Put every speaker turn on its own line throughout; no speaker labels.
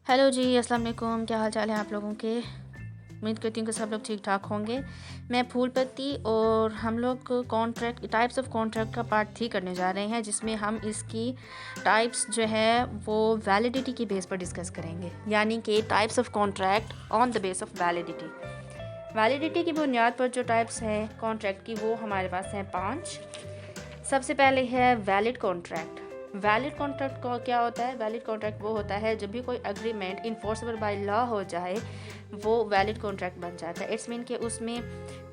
Hello जी, अस्सलाम वालेकुम। क्या हाल चाल है आप लोगों के? उम्मीद करती हूँ कि सब लोग ठीक ठाक होंगे। मैं फूलपत्ती और हम लोग कॉन्ट्रैक्ट टाइप्स ऑफ कॉन्ट्रैक्ट का पार्ट 3 करने जा रहे हैं, जिसमें हम इसकी टाइप्स जो है वो वैलिडिटी की बेस पर डिस्कस करेंगे। यानी कि types of contract on the base of validity. Validity की बुनियाद पर जो टाइप्स हैं कॉन्ट्रैक्ट की वो हमारे पास हैं 5। सबसे पहले है वैलिड कॉन्ट्रैक्ट। वैलिड कॉन्ट्रैक्ट को क्या होता है? वैलिड कॉन्ट्रैक्ट वो होता है जब भी कोई एग्रीमेंट इन्फोर्सेबल बाय लॉ हो जाए, वो वैलिड कॉन्ट्रैक्ट बन जाता है। इट्स मीन कि उसमें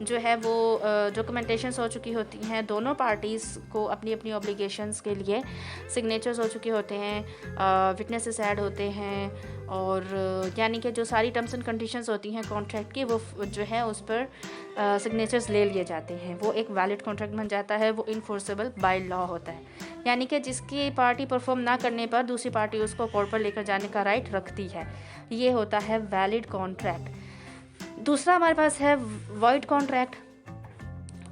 जो है वो डॉक्यूमेंटेशंस हो चुकी होती हैं, दोनों पार्टीज़ को अपनी अपनी ऑब्लिगेशंस के लिए सिग्नेचर्स हो चुके होते हैं, विटनेसेस ऐड होते हैं, और यानी कि जो सारी टर्म्स एंड कंडीशंस होती हैं कॉन्ट्रैक्ट की वो जो है उस पर सिग्नेचर्स ले लिए जाते हैं। वो एक वैलिड कॉन्ट्रैक्ट बन जाता है। वो इन्फोर्सेबल बाय लॉ होता है, यानी कि जिसकी पार्टी परफॉर्म ना करने पर दूसरी पार्टी उसको कोर्ट पर लेकर जाने का राइट रखती है। ये होता है वैलिड कॉन्ट्रैक्ट। दूसरा हमारे पास है वॉइड कॉन्ट्रैक्ट।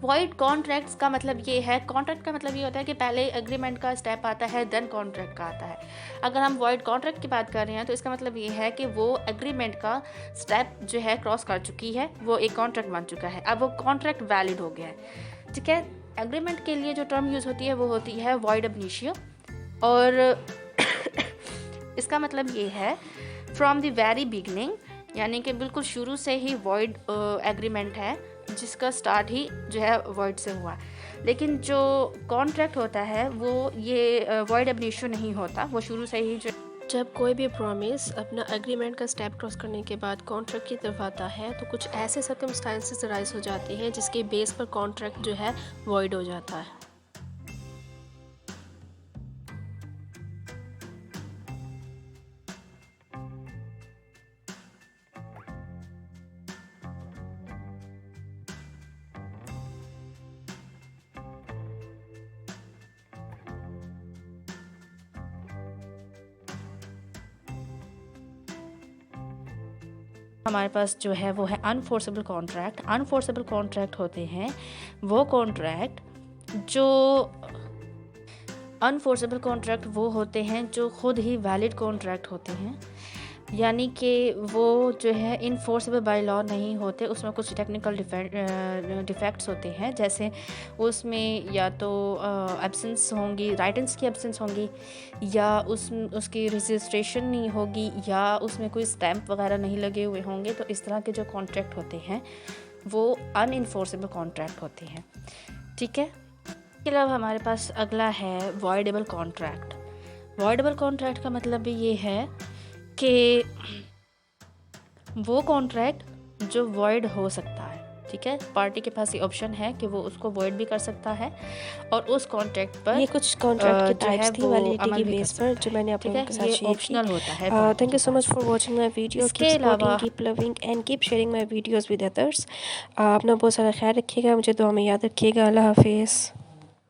वॉइड कॉन्ट्रैक्ट्स का मतलब ये है, कॉन्ट्रैक्ट का मतलब ये होता है कि पहले एग्रीमेंट का स्टेप आता है, देन कॉन्ट्रैक्ट का आता है। अगर हम वॉइड कॉन्ट्रैक्ट की बात कर रहे हैं तो इसका मतलब ये है कि वो एग्रीमेंट का स्टेप जो है क्रॉस कर चुकी है, वो एक कॉन्ट्रैक्ट बन चुका है, अब वो कॉन्ट्रैक्ट वैलिड हो गया है। ठीक है। एग्रीमेंट के लिए जो टर्म यूज़ होती है वो होती है वॉइड अब इनिशियो, और इसका मतलब ये है फ्रॉम द वेरी बिगनिंग, यानी कि बिल्कुल शुरू से ही वॉइड एग्रीमेंट है, जिसका स्टार्ट ही जो है वॉइड से हुआ। लेकिन जो कॉन्ट्रैक्ट होता है वो ये वॉइड अब इनिशियो नहीं होता, वो शुरू से ही जो
जब कोई भी प्रॉमिस अपना एग्रीमेंट का स्टेप क्रॉस करने के बाद कॉन्ट्रैक्ट की तरफ आता है तो कुछ ऐसे सर्कमस्टांसेस राइज हो जाते हैं जिसके बेस पर कॉन्ट्रैक्ट जो है वॉइड हो जाता है।
हमारे पास जो है वो है अनफोर्सेबल कॉन्ट्रैक्ट। अनफोर्सेबल कॉन्ट्रैक्ट होते हैं वो कॉन्ट्रैक्ट जो अनफोर्सेबल कॉन्ट्रैक्ट वो होते हैं जो खुद ही वैलिड कॉन्ट्रैक्ट होते हैं, यानी कि वो जो है इनफोर्सेबल बाय लॉ नहीं होते। उसमें कुछ टेक्निकल डिफेक्ट्स होते हैं, जैसे उसमें या तो एब्सेंस होंगी, राइटन्स की एब्सेंस होंगी, या उसकी रजिस्ट्रेशन नहीं होगी, या उसमें कोई स्टैम्प वगैरह नहीं लगे हुए होंगे। तो इस तरह के जो कॉन्ट्रैक्ट होते हैं वो अनइन्फोर्सेबल कॉन्ट्रैक्ट होते हैं। ठीक है। इसके अलावा हमारे पास अगला है वॉइडेबल कॉन्ट्रैक्ट। वॉइडेबल कॉन्ट्रैक्ट का मतलब भी ये है कि वो कॉन्ट्रैक्ट जो वॉइड हो सकता है। ठीक है। पार्टी के पास ये ऑप्शन है कि वो उसको वॉइड भी कर सकता है, और उस कॉन्ट्रैक्ट पर
ये कुछ कॉन्ट्रैक्ट की टाइप्स थी वैलिडिटी की बेस पर जो मैंने आप लोगों के साथ शेयर की।
ऑप्शनल होता है।
Thank you so much for watching my video. Keep supporting, keep loving and keep sharing my videos with others. अपना बहुत सारा ख्याल रखिएगा, मुझे दुआ में याद रखिएगा। अल्लाह हाफिज़।